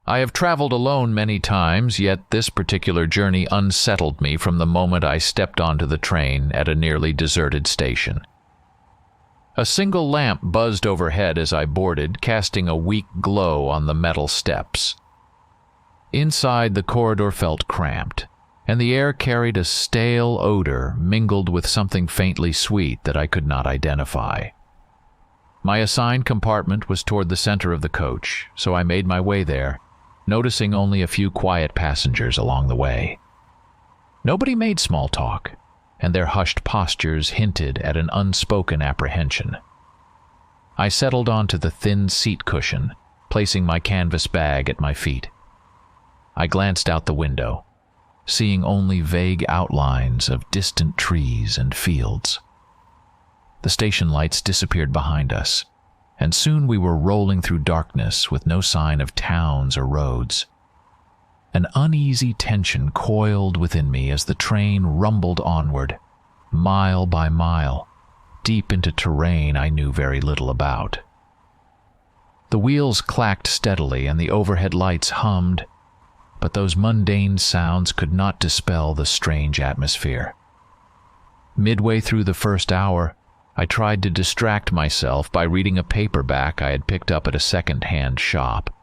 I have traveled alone many times, yet this particular journey unsettled me from the moment I stepped onto the train at a nearly deserted station. A single lamp buzzed overhead as I boarded, casting a weak glow on the metal steps. Inside, the corridor felt cramped, and the air carried a stale odor mingled with something faintly sweet that I could not identify. My assigned compartment was toward the center of the coach, so I made my way there, noticing only a few quiet passengers along the way. Nobody made small talk, and their hushed postures hinted at an unspoken apprehension. I settled onto the thin seat cushion, placing my canvas bag at my feet. I glanced out the window, seeing only vague outlines of distant trees and fields. The station lights disappeared behind us, and soon we were rolling through darkness with no sign of towns or roads. An uneasy tension coiled within me as the train rumbled onward, mile by mile, deep into terrain I knew very little about. The wheels clacked steadily and the overhead lights hummed, but those mundane sounds could not dispel the strange atmosphere. Midway through the first hour, I tried to distract myself by reading a paperback I had picked up at a second-hand shop,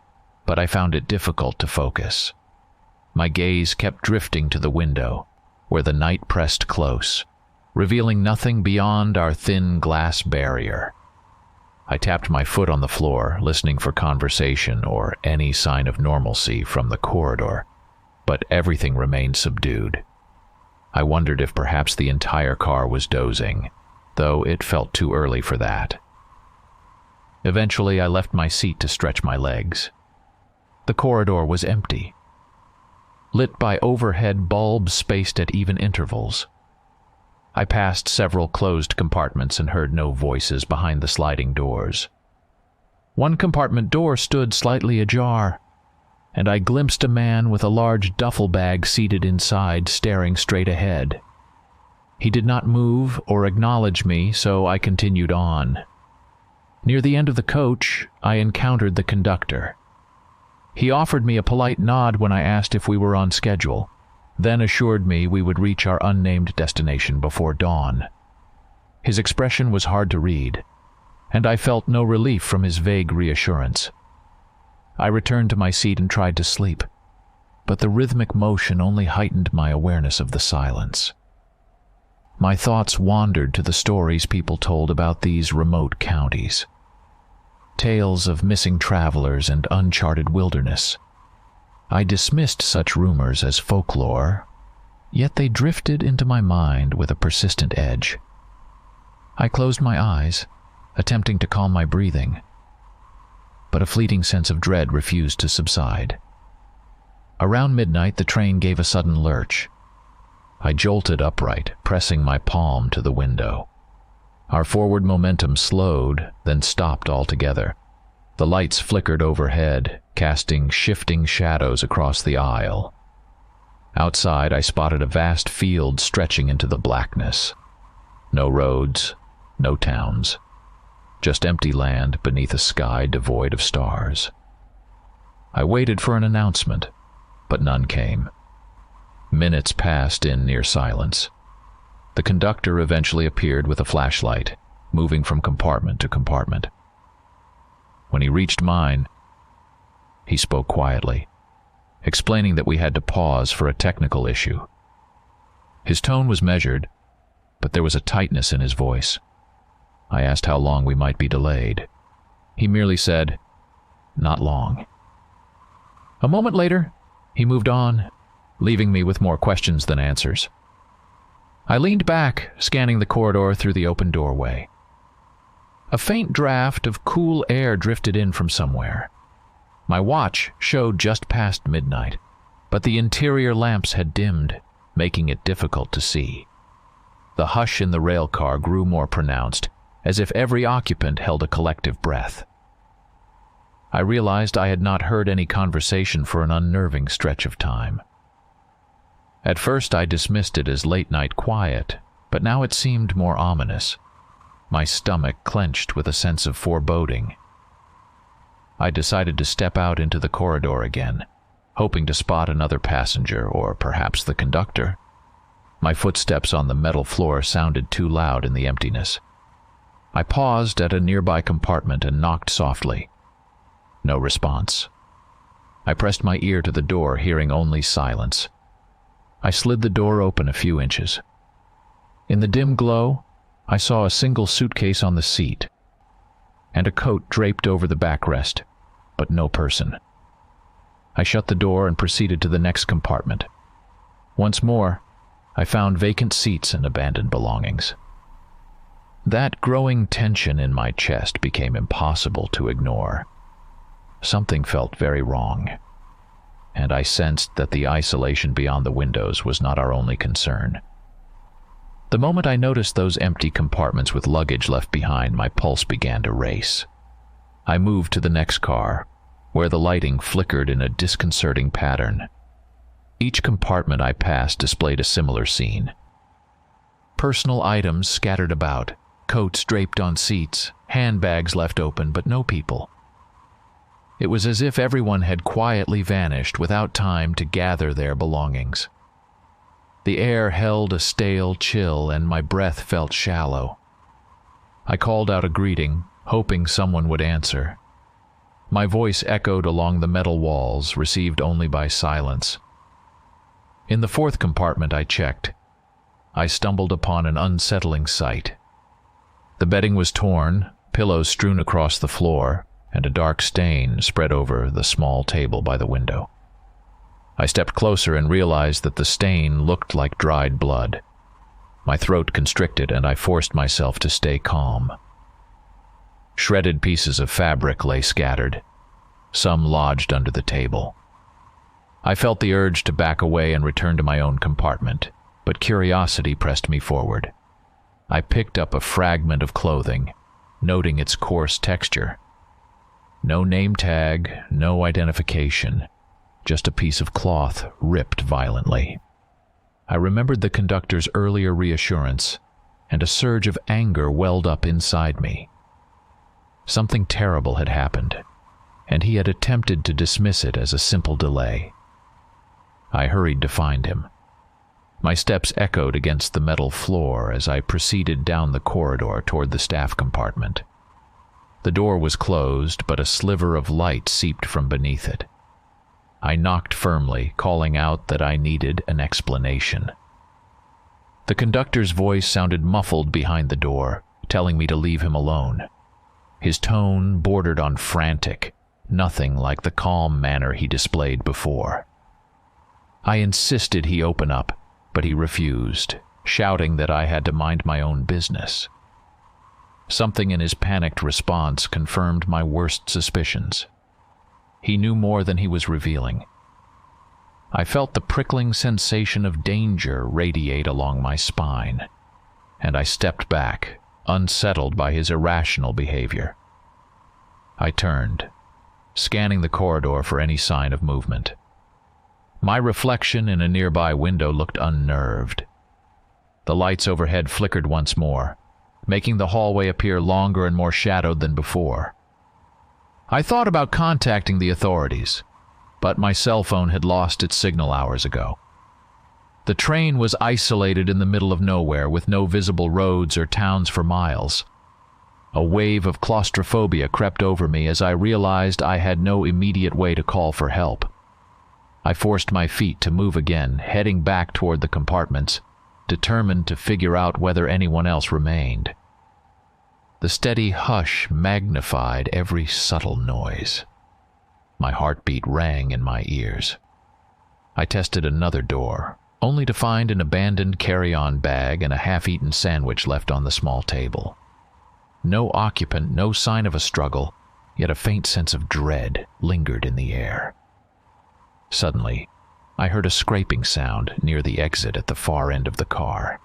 but I found it difficult to focus. My gaze kept drifting to the window, where the night pressed close, revealing nothing beyond our thin glass barrier. I tapped my foot on the floor, listening for conversation or any sign of normalcy from the corridor, but everything remained subdued. I wondered if perhaps the entire car was dozing, though it felt too early for that. Eventually, I left my seat to stretch my legs. The corridor was empty, lit by overhead bulbs spaced at even intervals. I passed several closed compartments and heard no voices behind the sliding doors. One compartment door stood slightly ajar, and I glimpsed a man with a large duffel bag seated inside, staring straight ahead. He did not move or acknowledge me, so I continued on. Near the end of the coach, I encountered the conductor. He offered me a polite nod when I asked if we were on schedule, then assured me we would reach our unnamed destination before dawn. His expression was hard to read, and I felt no relief from his vague reassurance. I returned to my seat and tried to sleep, but the rhythmic motion only heightened my awareness of the silence. My thoughts wandered to the stories people told about these remote counties. Tales of missing travelers and uncharted wilderness. I dismissed such rumors as folklore, yet they drifted into my mind with a persistent edge. I closed my eyes, attempting to calm my breathing, but a fleeting sense of dread refused to subside. Around midnight, the train gave a sudden lurch. I jolted upright, pressing my palm to the window. Our forward momentum slowed, then stopped altogether. The lights flickered overhead, casting shifting shadows across the aisle. Outside, I spotted a vast field stretching into the blackness. No roads, no towns. Just empty land beneath a sky devoid of stars. I waited for an announcement, but none came. Minutes passed in near silence. The conductor eventually appeared with a flashlight, moving from compartment to compartment. When he reached mine, he spoke quietly, explaining that we had to pause for a technical issue. His tone was measured, but there was a tightness in his voice. I asked how long we might be delayed. He merely said, "Not long." A moment later, he moved on, leaving me with more questions than answers. I leaned back, scanning the corridor through the open doorway. A faint draft of cool air drifted in from somewhere. My watch showed just past midnight, but the interior lamps had dimmed, making it difficult to see. The hush in the rail car grew more pronounced, as if every occupant held a collective breath. I realized I had not heard any conversation for an unnerving stretch of time. At first I dismissed it as late-night quiet, but now it seemed more ominous. My stomach clenched with a sense of foreboding. I decided to step out into the corridor again, hoping to spot another passenger or perhaps the conductor. My footsteps on the metal floor sounded too loud in the emptiness. I paused at a nearby compartment and knocked softly. No response. I pressed my ear to the door, hearing only silence. I slid the door open a few inches. In the dim glow, I saw a single suitcase on the seat, and a coat draped over the backrest, but no person. I shut the door and proceeded to the next compartment. Once more, I found vacant seats and abandoned belongings. That growing tension in my chest became impossible to ignore. Something felt very wrong, and I sensed that the isolation beyond the windows was not our only concern. The moment I noticed those empty compartments with luggage left behind, my pulse began to race. I moved to the next car, where the lighting flickered in a disconcerting pattern. Each compartment I passed displayed a similar scene. Personal items scattered about, coats draped on seats, handbags left open, but no people. It was as if everyone had quietly vanished without time to gather their belongings. The air held a stale chill, and my breath felt shallow. I called out a greeting, hoping someone would answer. My voice echoed along the metal walls, received only by silence. In the fourth compartment I checked. I stumbled upon an unsettling sight. The bedding was torn, pillows strewn across the floor, and a dark stain spread over the small table by the window. I stepped closer and realized that the stain looked like dried blood. My throat constricted, and I forced myself to stay calm. Shredded pieces of fabric lay scattered, some lodged under the table. I felt the urge to back away and return to my own compartment, but curiosity pressed me forward. I picked up a fragment of clothing, noting its coarse texture. No name tag, no identification, just a piece of cloth ripped violently. I remembered the conductor's earlier reassurance, and a surge of anger welled up inside me. Something terrible had happened, and he had attempted to dismiss it as a simple delay. I hurried to find him. My steps echoed against the metal floor as I proceeded down the corridor toward the staff compartment. The door was closed, but a sliver of light seeped from beneath it. I knocked firmly, calling out that I needed an explanation. The conductor's voice sounded muffled behind the door, telling me to leave him alone. His tone bordered on frantic, nothing like the calm manner he displayed before. I insisted he open up, but he refused, shouting that I had to mind my own business. Something in his panicked response confirmed my worst suspicions. He knew more than he was revealing. I felt the prickling sensation of danger radiate along my spine, and I stepped back, unsettled by his irrational behavior. I turned, scanning the corridor for any sign of movement. My reflection in a nearby window looked unnerved. The lights overhead flickered once more, making the hallway appear longer and more shadowed than before. I thought about contacting the authorities, but my cell phone had lost its signal hours ago. The train was isolated in the middle of nowhere with no visible roads or towns for miles. A wave of claustrophobia crept over me as I realized I had no immediate way to call for help. I forced my feet to move again, heading back toward the compartments, determined to figure out whether anyone else remained. The steady hush magnified every subtle noise. My heartbeat rang in my ears. I tested another door, only to find an abandoned carry-on bag and a half-eaten sandwich left on the small table. No occupant, no sign of a struggle, yet a faint sense of dread lingered in the air. Suddenly, I heard a scraping sound near the exit at the far end of the car.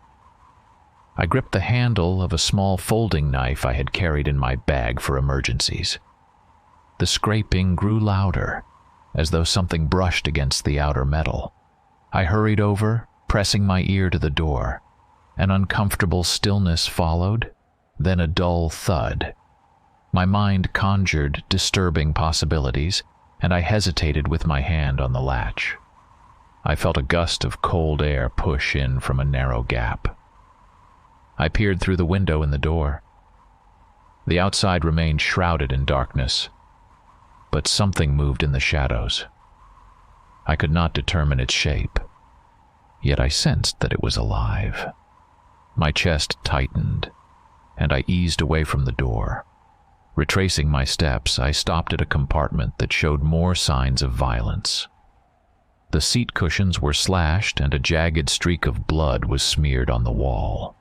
I gripped the handle of a small folding knife I had carried in my bag for emergencies. The scraping grew louder, as though something brushed against the outer metal. I hurried over, pressing my ear to the door. An uncomfortable stillness followed, then a dull thud. My mind conjured disturbing possibilities, and I hesitated with my hand on the latch. I felt a gust of cold air push in from a narrow gap. I peered through the window in the door. The outside remained shrouded in darkness, but something moved in the shadows. I could not determine its shape, yet I sensed that it was alive. My chest tightened, and I eased away from the door. Retracing my steps, I stopped at a compartment that showed more signs of violence. The seat cushions were slashed, and a jagged streak of blood was smeared on the wall.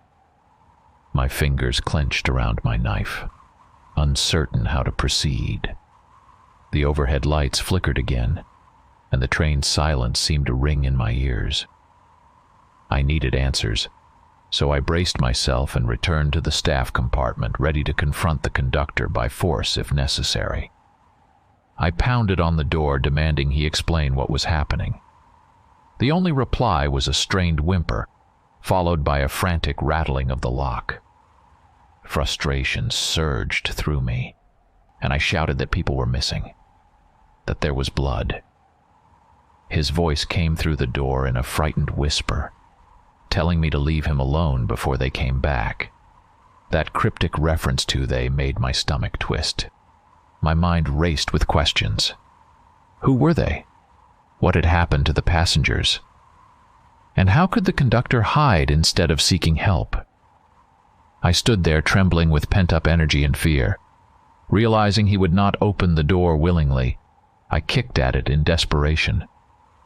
My fingers clenched around my knife, uncertain how to proceed. The overhead lights flickered again, and the train's silence seemed to ring in my ears. I needed answers, so I braced myself and returned to the staff compartment, ready to confront the conductor by force if necessary. I pounded on the door, demanding he explain what was happening. The only reply was a strained whimper, followed by a frantic rattling of the lock. Frustration surged through me, and I shouted that people were missing, that there was blood. His voice came through the door in a frightened whisper, telling me to leave him alone before they came back. That cryptic reference to "they" made my stomach twist. My mind raced with questions. Who were they? What had happened to the passengers? And how could the conductor hide instead of seeking help? I stood there trembling with pent-up energy and fear. Realizing he would not open the door willingly, I kicked at it in desperation,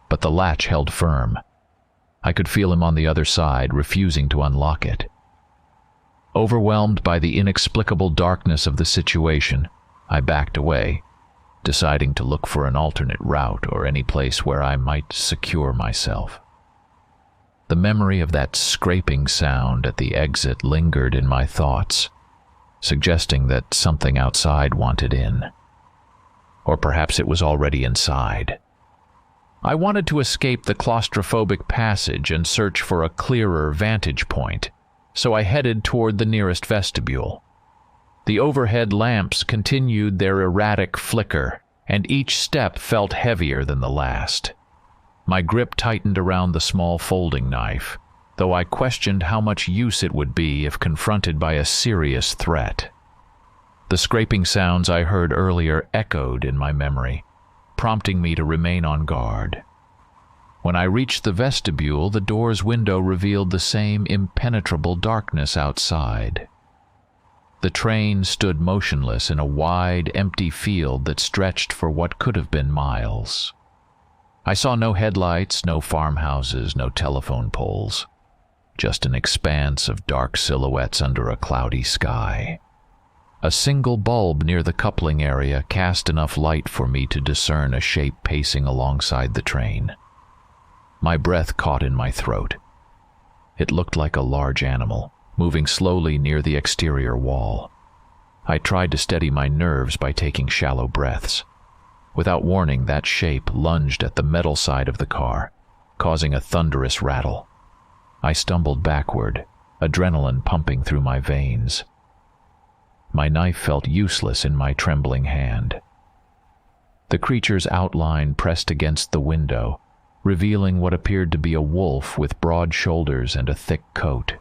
but the latch held firm. I could feel him on the other side, refusing to unlock it. Overwhelmed by the inexplicable darkness of the situation, I backed away, deciding to look for an alternate route or any place where I might secure myself. The memory of that scraping sound at the exit lingered in my thoughts, suggesting that something outside wanted in. Or perhaps it was already inside. I wanted to escape the claustrophobic passage and search for a clearer vantage point, so I headed toward the nearest vestibule. The overhead lamps continued their erratic flicker, and each step felt heavier than the last. My grip tightened around the small folding knife, though I questioned how much use it would be if confronted by a serious threat. The scraping sounds I heard earlier echoed in my memory, prompting me to remain on guard. When I reached the vestibule, the door's window revealed the same impenetrable darkness outside. The train stood motionless in a wide, empty field that stretched for what could have been miles. I saw no headlights, no farmhouses, no telephone poles, just an expanse of dark silhouettes under a cloudy sky. A single bulb near the coupling area cast enough light for me to discern a shape pacing alongside the train. My breath caught in my throat. It looked like a large animal, moving slowly near the exterior wall. I tried to steady my nerves by taking shallow breaths. Without warning, that shape lunged at the metal side of the car, causing a thunderous rattle. I stumbled backward, adrenaline pumping through my veins. My knife felt useless in my trembling hand. The creature's outline pressed against the window, revealing what appeared to be a wolf with broad shoulders and a thick coat.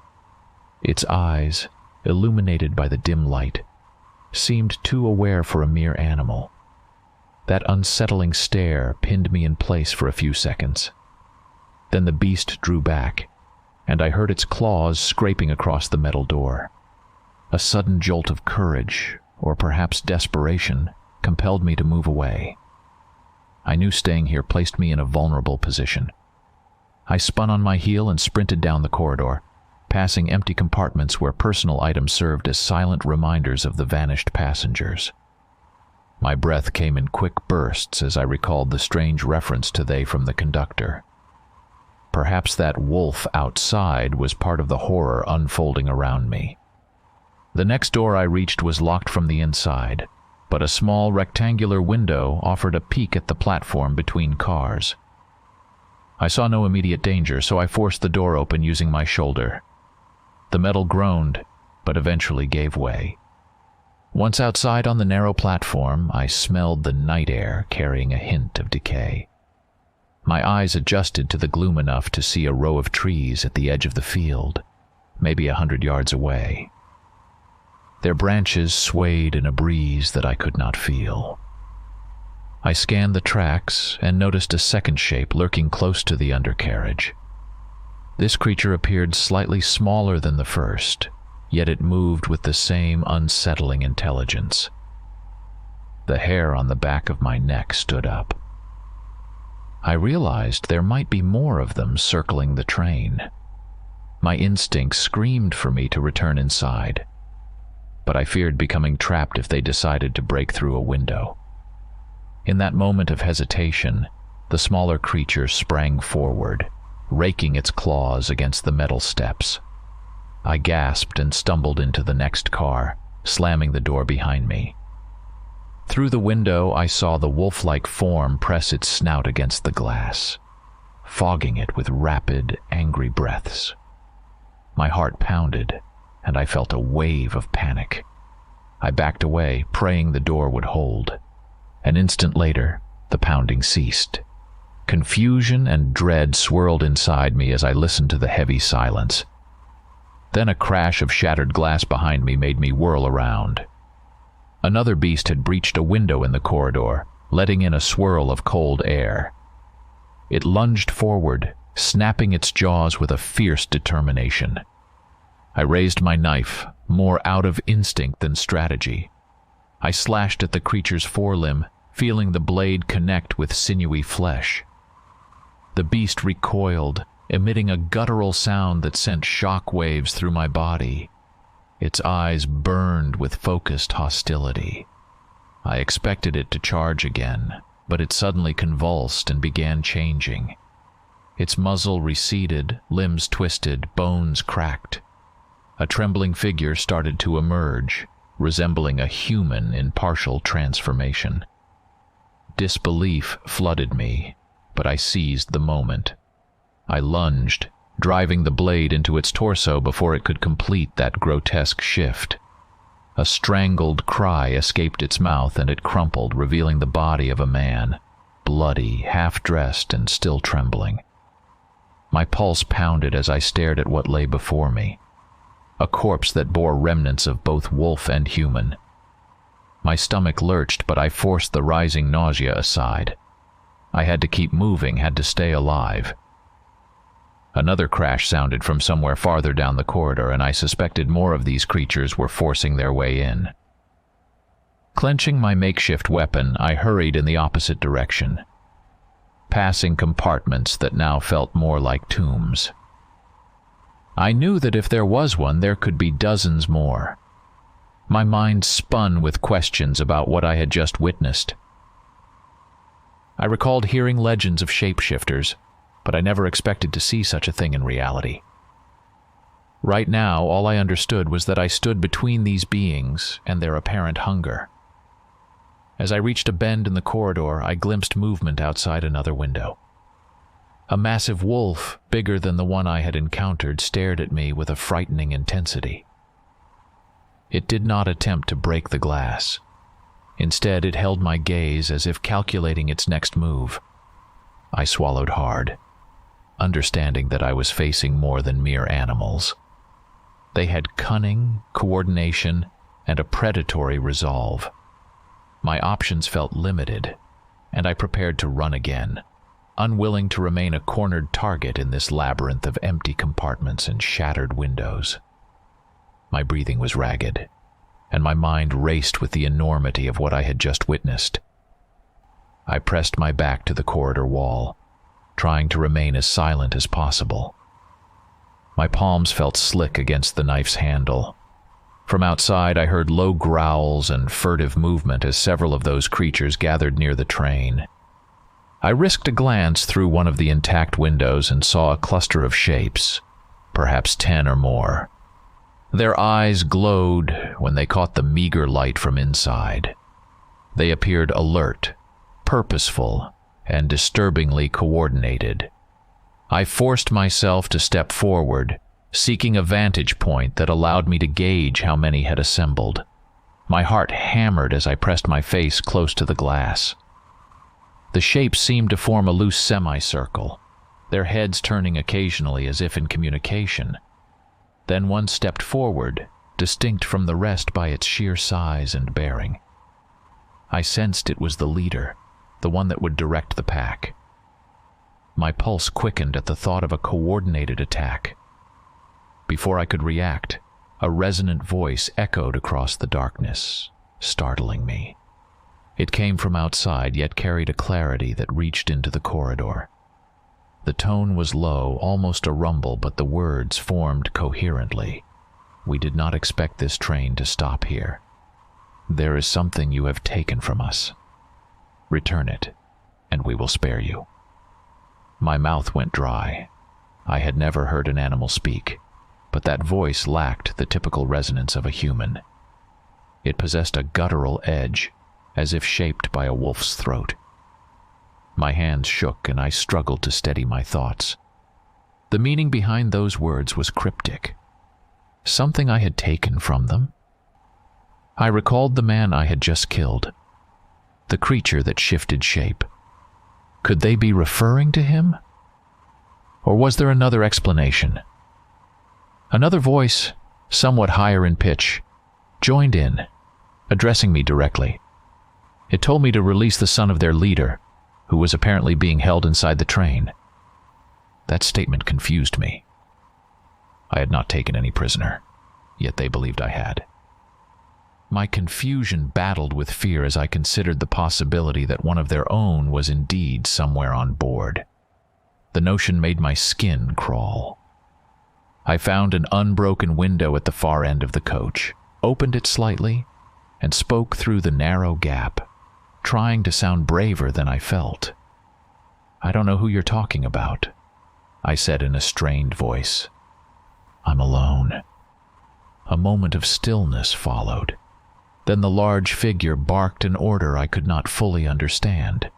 Its eyes, illuminated by the dim light, seemed too aware for a mere animal. That unsettling stare pinned me in place for a few seconds. Then the beast drew back, and I heard its claws scraping across the metal door. A sudden jolt of courage, or perhaps desperation, compelled me to move away. I knew staying here placed me in a vulnerable position. I spun on my heel and sprinted down the corridor, passing empty compartments where personal items served as silent reminders of the vanished passengers. My breath came in quick bursts as I recalled the strange reference to "they" from the conductor. Perhaps that wolf outside was part of the horror unfolding around me. The next door I reached was locked from the inside, but a small rectangular window offered a peek at the platform between cars. I saw no immediate danger, so I forced the door open using my shoulder. The metal groaned, but eventually gave way. Once outside on the narrow platform, I smelled the night air carrying a hint of decay. My eyes adjusted to the gloom enough to see a row of trees at the edge of the field, maybe 100 yards away. Their branches swayed in a breeze that I could not feel. I scanned the tracks and noticed a second shape lurking close to the undercarriage. This creature appeared slightly smaller than the first, yet it moved with the same unsettling intelligence. The hair on the back of my neck stood up. I realized there might be more of them circling the train. My instinct screamed for me to return inside, but I feared becoming trapped if they decided to break through a window. In that moment of hesitation, the smaller creature sprang forward, raking its claws against the metal steps. I gasped and stumbled into the next car, slamming the door behind me. Through the window, I saw the wolf-like form press its snout against the glass, fogging it with rapid, angry breaths. My heart pounded, and I felt a wave of panic. I backed away, praying the door would hold. An instant later, the pounding ceased. Confusion and dread swirled inside me as I listened to the heavy silence. Then a crash of shattered glass behind me made me whirl around. Another beast had breached a window in the corridor, letting in a swirl of cold air. It lunged forward, snapping its jaws with a fierce determination. I raised my knife, more out of instinct than strategy. I slashed at the creature's forelimb, feeling the blade connect with sinewy flesh. The beast recoiled, emitting a guttural sound that sent shock waves through my body. Its eyes burned with focused hostility. I expected it to charge again, but it suddenly convulsed and began changing. Its muzzle receded, limbs twisted, bones cracked. A trembling figure started to emerge, resembling a human in partial transformation. Disbelief flooded me, but I seized the moment. I lunged, driving the blade into its torso before it could complete that grotesque shift. A strangled cry escaped its mouth and it crumpled, revealing the body of a man, bloody, half-dressed, and still trembling. My pulse pounded as I stared at what lay before me. A corpse that bore remnants of both wolf and human. My stomach lurched, but I forced the rising nausea aside. I had to keep moving, had to stay alive. Another crash sounded from somewhere farther down the corridor, and I suspected more of these creatures were forcing their way in. Clenching my makeshift weapon, I hurried in the opposite direction, passing compartments that now felt more like tombs. I knew that if there was one, there could be dozens more. My mind spun with questions about what I had just witnessed. I recalled hearing legends of shapeshifters, but I never expected to see such a thing in reality. Right now, all I understood was that I stood between these beings and their apparent hunger. As I reached a bend in the corridor, I glimpsed movement outside another window. A massive wolf, bigger than the one I had encountered, stared at me with a frightening intensity. It did not attempt to break the glass. Instead, it held my gaze as if calculating its next move. I swallowed hard, understanding that I was facing more than mere animals. They had cunning, coordination, and a predatory resolve. My options felt limited, and I prepared to run again, unwilling to remain a cornered target in this labyrinth of empty compartments and shattered windows. My breathing was ragged, and my mind raced with the enormity of what I had just witnessed. I pressed my back to the corridor wall, trying to remain as silent as possible. My palms felt slick against the knife's handle. From outside, I heard low growls and furtive movement as several of those creatures gathered near the train. I risked a glance through one of the intact windows and saw a cluster of shapes, perhaps 10 or more. Their eyes glowed when they caught the meager light from inside. They appeared alert, purposeful, and disturbingly coordinated. I forced myself to step forward, seeking a vantage point that allowed me to gauge how many had assembled. My heart hammered as I pressed my face close to the glass. The shapes seemed to form a loose semicircle, their heads turning occasionally as if in communication. Then one stepped forward, distinct from the rest by its sheer size and bearing. I sensed it was the leader, the one that would direct the pack. My pulse quickened at the thought of a coordinated attack. Before I could react, a resonant voice echoed across the darkness, startling me. It came from outside, yet carried a clarity that reached into the corridor. The tone was low, almost a rumble, but the words formed coherently. "We did not expect this train to stop here. There is something you have taken from us. Return it, and we will spare you." My mouth went dry. I had never heard an animal speak, but that voice lacked the typical resonance of a human. It possessed a guttural edge, as if shaped by a wolf's throat. My hands shook, and I struggled to steady my thoughts. The meaning behind those words was cryptic. Something I had taken from them? I recalled the man I had just killed, the creature that shifted shape. Could they be referring to him? Or was there another explanation? Another voice, somewhat higher in pitch, joined in, addressing me directly. It told me to release the son of their leader, who was apparently being held inside the train. That statement confused me. I had not taken any prisoner, yet they believed I had. My confusion battled with fear as I considered the possibility that one of their own was indeed somewhere on board. The notion made my skin crawl. I found an unbroken window at the far end of the coach, opened it slightly, and spoke through the narrow gap, trying to sound braver than I felt. "I don't know who you're talking about," I said in a strained voice. "I'm alone." A moment of stillness followed. Then the large figure barked an order I could not fully understand.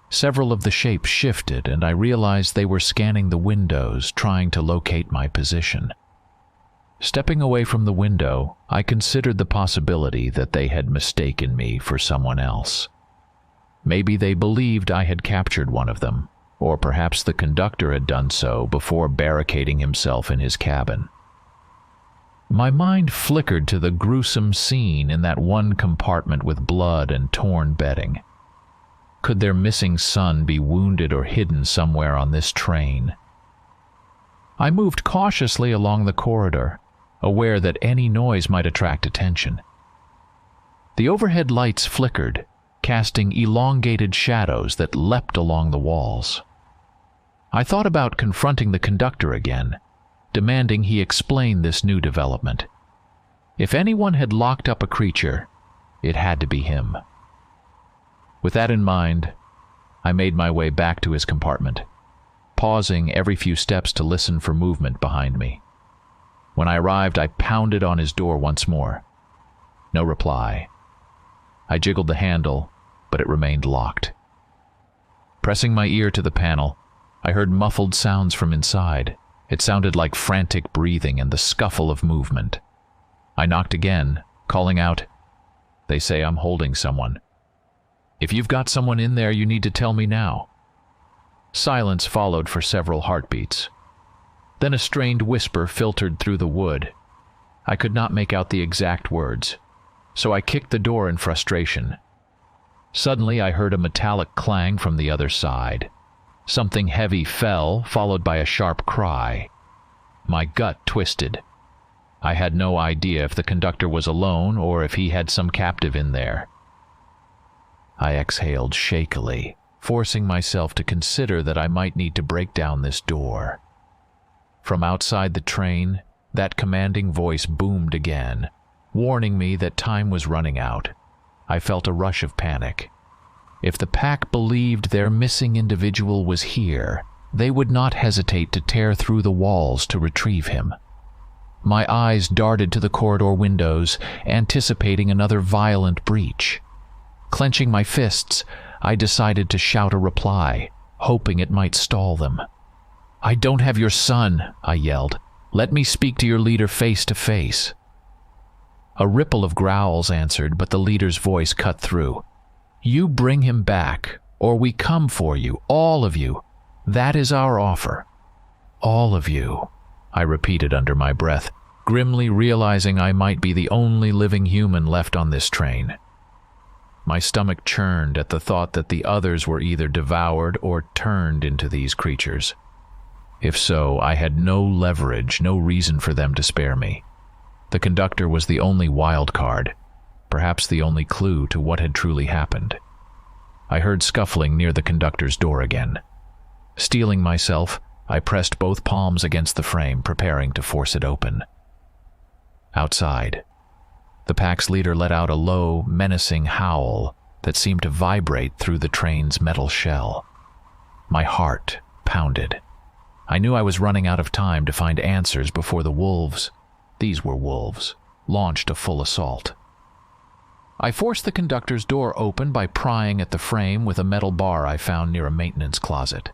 Several of the shapes shifted, and I realized they were scanning the windows, trying to locate my position. Stepping away from the window, I considered the possibility that they had mistaken me for someone else. Maybe they believed I had captured one of them, or perhaps the conductor had done so before barricading himself in his cabin. My mind flickered to the gruesome scene in that one compartment with blood and torn bedding. Could their missing son be wounded or hidden somewhere on this train? I moved cautiously along the corridor, aware that any noise might attract attention. The overhead lights flickered, casting elongated shadows that leapt along the walls. I thought about confronting the conductor again, demanding he explain this new development. If anyone had locked up a creature, it had to be him. With that in mind, I made my way back to his compartment, pausing every few steps to listen for movement behind me. When I arrived, I pounded on his door once more. No reply. I jiggled the handle, but it remained locked. Pressing my ear to the panel, I heard muffled sounds from inside. It sounded like frantic breathing and the scuffle of movement. I knocked again, calling out, "They say I'm holding someone. If you've got someone in there, you need to tell me now." Silence followed for several heartbeats. Then a strained whisper filtered through the wood. I could not make out the exact words, so I kicked the door in frustration. Suddenly I heard a metallic clang from the other side. Something heavy fell, followed by a sharp cry. My gut twisted. I had no idea if the conductor was alone or if he had some captive in there. I exhaled shakily, forcing myself to consider that I might need to break down this door. From outside the train, that commanding voice boomed again, warning me that time was running out. I felt a rush of panic. If the pack believed their missing individual was here, they would not hesitate to tear through the walls to retrieve him. My eyes darted to the corridor windows, anticipating another violent breach. Clenching my fists, I decided to shout a reply, hoping it might stall them. "I don't have your son," I yelled. "Let me speak to your leader face to face." A ripple of growls answered, but the leader's voice cut through. "You bring him back, or we come for you, all of you. That is our offer." "All of you," I repeated under my breath, grimly realizing I might be the only living human left on this train. My stomach churned at the thought that the others were either devoured or turned into these creatures. If so, I had no leverage, no reason for them to spare me. The conductor was the only wild card, perhaps the only clue to what had truly happened. I heard scuffling near the conductor's door again. Steeling myself, I pressed both palms against the frame, preparing to force it open. Outside, the pack's leader let out a low, menacing howl that seemed to vibrate through the train's metal shell. My heart pounded. I knew I was running out of time to find answers before the wolves, these were wolves, launched a full assault. I forced the conductor's door open by prying at the frame with a metal bar I found near a maintenance closet.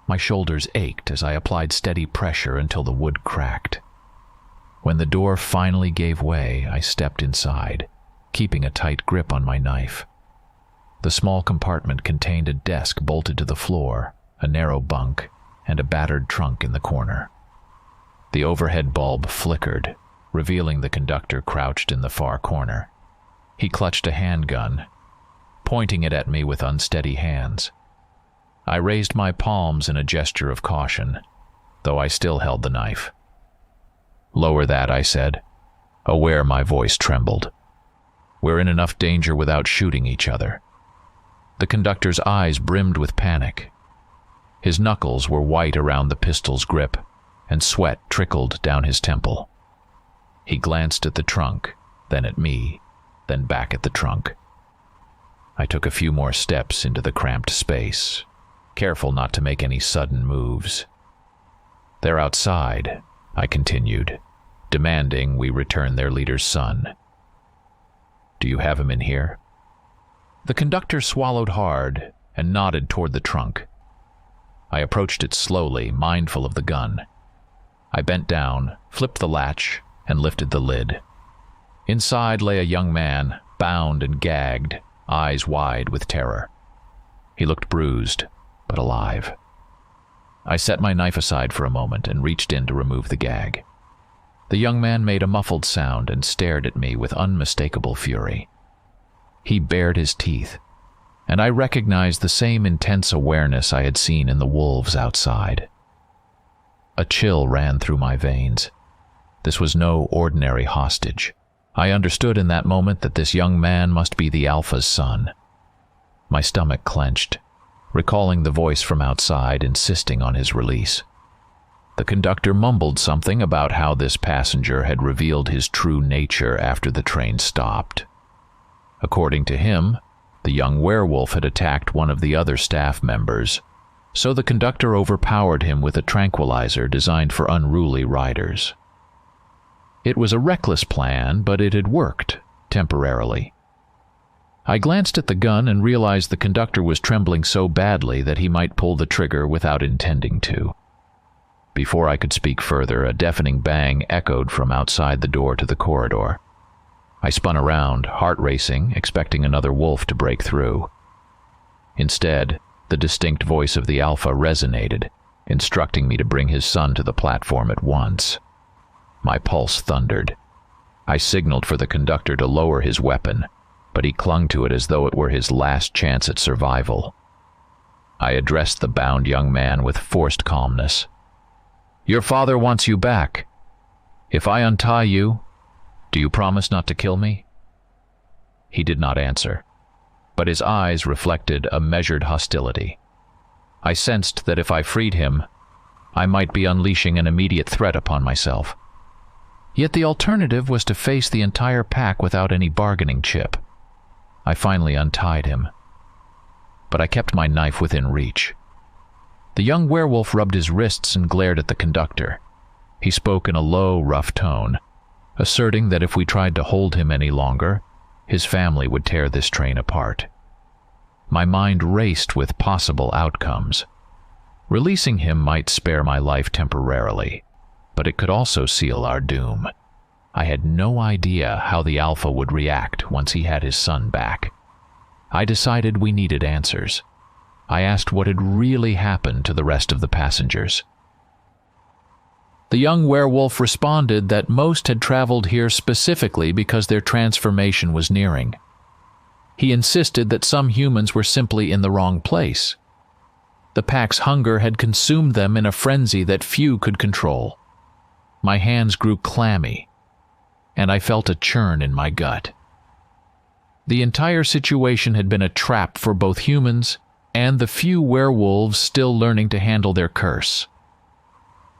My shoulders ached as I applied steady pressure until the wood cracked. When the door finally gave way, I stepped inside, keeping a tight grip on my knife. The small compartment contained a desk bolted to the floor, a narrow bunk, and a battered trunk in the corner. The overhead bulb flickered, revealing the conductor crouched in the far corner. He clutched a handgun, pointing it at me with unsteady hands. I raised my palms in a gesture of caution, though I still held the knife. "Lower that," I said, aware my voice trembled. "We're in enough danger without shooting each other." The conductor's eyes brimmed with panic. His knuckles were white around the pistol's grip, and sweat trickled down his temple. He glanced at the trunk, then at me, then back at the trunk. I took a few more steps into the cramped space, careful not to make any sudden moves. "They're outside," I continued, demanding we return their leader's son. "Do you have him in here?" The conductor swallowed hard and nodded toward the trunk. I approached it slowly, mindful of the gun. I bent down, flipped the latch, and lifted the lid. Inside lay a young man, bound and gagged, eyes wide with terror. He looked bruised, but alive. I set my knife aside for a moment and reached in to remove the gag. The young man made a muffled sound and stared at me with unmistakable fury. He bared his teeth, and I recognized the same intense awareness I had seen in the wolves outside. A chill ran through my veins. This was no ordinary hostage. I understood in that moment that this young man must be the Alpha's son. My stomach clenched, recalling the voice from outside insisting on his release. The conductor mumbled something about how this passenger had revealed his true nature after the train stopped. According to him, the young werewolf had attacked one of the other staff members, so the conductor overpowered him with a tranquilizer designed for unruly riders. It was a reckless plan, but it had worked, temporarily. I glanced at the gun and realized the conductor was trembling so badly that he might pull the trigger without intending to. Before I could speak further, a deafening bang echoed from outside the door to the corridor. I spun around, heart racing, expecting another wolf to break through. Instead, the distinct voice of the Alpha resonated, instructing me to bring his son to the platform at once. My pulse thundered. I signaled for the conductor to lower his weapon, but he clung to it as though it were his last chance at survival. I addressed the bound young man with forced calmness. "Your father wants you back. If I untie you, do you promise not to kill me?" He did not answer, but his eyes reflected a measured hostility. I sensed that if I freed him, I might be unleashing an immediate threat upon myself. Yet the alternative was to face the entire pack without any bargaining chip. I finally untied him, but I kept my knife within reach. The young werewolf rubbed his wrists and glared at the conductor. He spoke in a low, rough tone, asserting that if we tried to hold him any longer, his family would tear this train apart. My mind raced with possible outcomes. Releasing him might spare my life temporarily, but it could also seal our doom. I had no idea how the Alpha would react once he had his son back. I decided we needed answers. I asked what had really happened to the rest of the passengers. The young werewolf responded that most had traveled here specifically because their transformation was nearing. He insisted that some humans were simply in the wrong place. The pack's hunger had consumed them in a frenzy that few could control. My hands grew clammy, and I felt a churn in my gut. The entire situation had been a trap for both humans and the few werewolves still learning to handle their curse.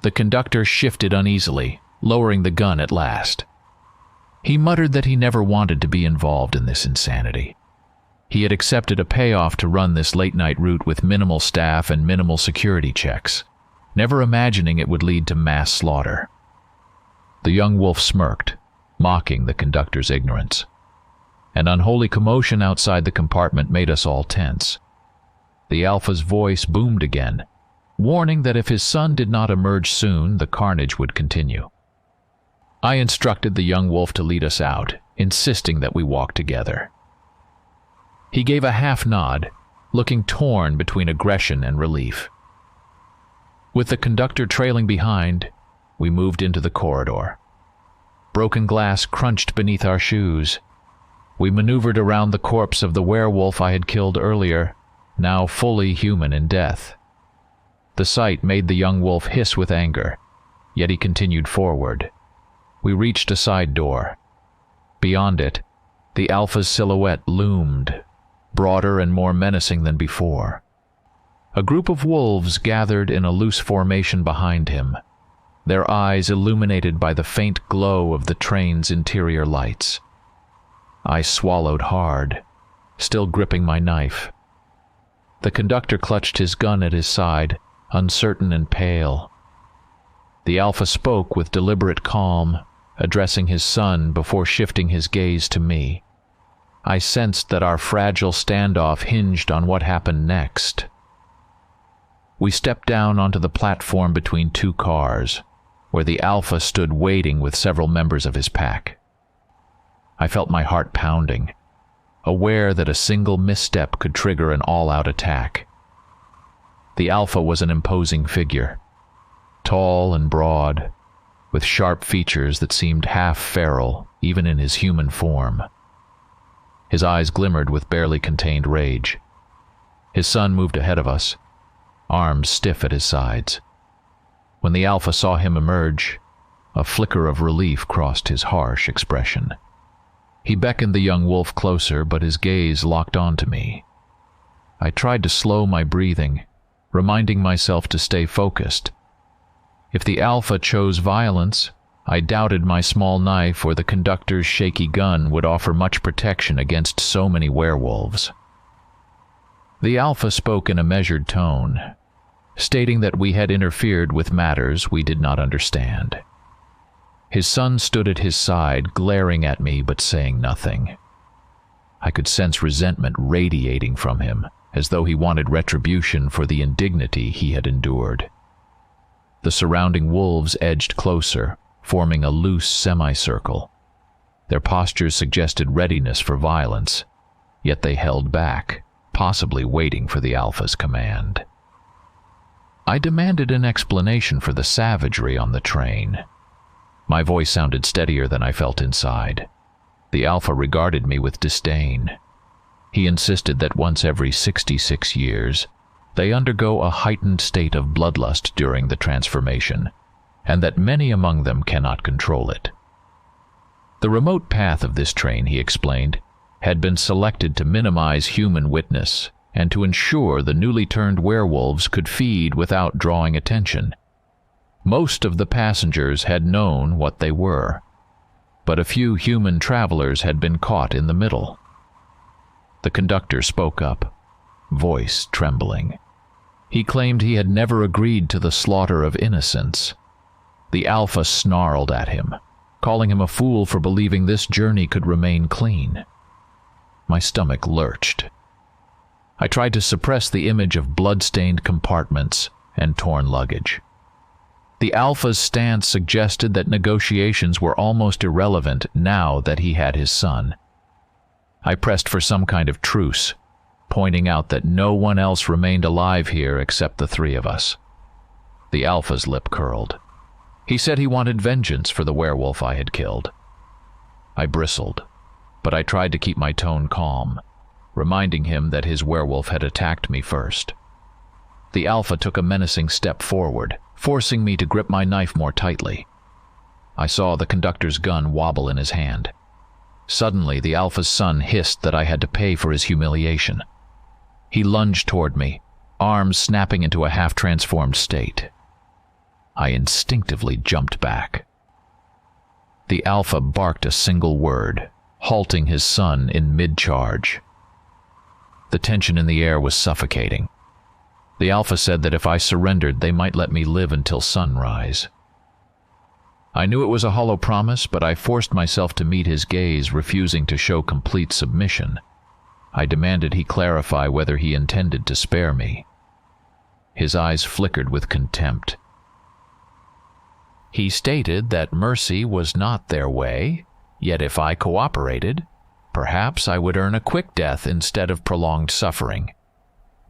The conductor shifted uneasily, lowering the gun at last. He muttered that he never wanted to be involved in this insanity. He had accepted a payoff to run this late-night route with minimal staff and minimal security checks, never imagining it would lead to mass slaughter. The young wolf smirked, mocking the conductor's ignorance. An unholy commotion outside the compartment made us all tense. The Alpha's voice boomed again, warning that if his son did not emerge soon, the carnage would continue. I instructed the young wolf to lead us out, insisting that we walk together. He gave a half nod, looking torn between aggression and relief. With the conductor trailing behind, we moved into the corridor. Broken glass crunched beneath our shoes. We maneuvered around the corpse of the werewolf I had killed earlier, now fully human in death. The sight made the young wolf hiss with anger, yet he continued forward. We reached a side door. Beyond it, the Alpha's silhouette loomed, broader and more menacing than before. A group of wolves gathered in a loose formation behind him, their eyes illuminated by the faint glow of the train's interior lights. I swallowed hard, still gripping my knife. The conductor clutched his gun at his side, uncertain and pale. The Alpha spoke with deliberate calm, addressing his son before shifting his gaze to me. I sensed that our fragile standoff hinged on what happened next. We stepped down onto the platform between two cars, where the Alpha stood waiting with several members of his pack. I felt my heart pounding, aware that a single misstep could trigger an all-out attack. The Alpha was an imposing figure, tall and broad, with sharp features that seemed half feral even in his human form. His eyes glimmered with barely contained rage. His son moved ahead of us, arms stiff at his sides. When the Alpha saw him emerge, a flicker of relief crossed his harsh expression. He beckoned the young wolf closer, but his gaze locked onto me. I tried to slow my breathing, reminding myself to stay focused. If the Alpha chose violence, I doubted my small knife or the conductor's shaky gun would offer much protection against so many werewolves. The Alpha spoke in a measured tone, stating that we had interfered with matters we did not understand. His son stood at his side, glaring at me but saying nothing. I could sense resentment radiating from him, as though he wanted retribution for the indignity he had endured. The surrounding wolves edged closer, forming a loose semicircle. Their postures suggested readiness for violence, yet they held back, possibly waiting for the Alpha's command. I demanded an explanation for the savagery on the train. My voice sounded steadier than I felt inside. The Alpha regarded me with disdain. He insisted that once every 66 years, they undergo a heightened state of bloodlust during the transformation, and that many among them cannot control it. The remote path of this train, he explained, had been selected to minimize human witness and to ensure the newly turned werewolves could feed without drawing attention. Most of the passengers had known what they were, but a few human travelers had been caught in the middle. The conductor spoke up, voice trembling. He claimed he had never agreed to the slaughter of innocents. The Alpha snarled at him, calling him a fool for believing this journey could remain clean. My stomach lurched. I tried to suppress the image of blood-stained compartments and torn luggage. The Alpha's stance suggested that negotiations were almost irrelevant now that he had his son. I pressed for some kind of truce, pointing out that no one else remained alive here except the three of us. The Alpha's lip curled. He said he wanted vengeance for the werewolf I had killed. I bristled, but I tried to keep my tone calm, reminding him that his werewolf had attacked me first. The Alpha took a menacing step forward, forcing me to grip my knife more tightly. I saw the conductor's gun wobble in his hand. Suddenly, the Alpha's son hissed that I had to pay for his humiliation. He lunged toward me, arms snapping into a half-transformed state. I instinctively jumped back. The Alpha barked a single word, halting his son in mid-charge. The tension in the air was suffocating. The Alpha said that if I surrendered, they might let me live until sunrise. I knew it was a hollow promise, but I forced myself to meet his gaze, refusing to show complete submission. I demanded he clarify whether he intended to spare me. His eyes flickered with contempt. He stated that mercy was not their way, yet if I cooperated, perhaps I would earn a quick death instead of prolonged suffering.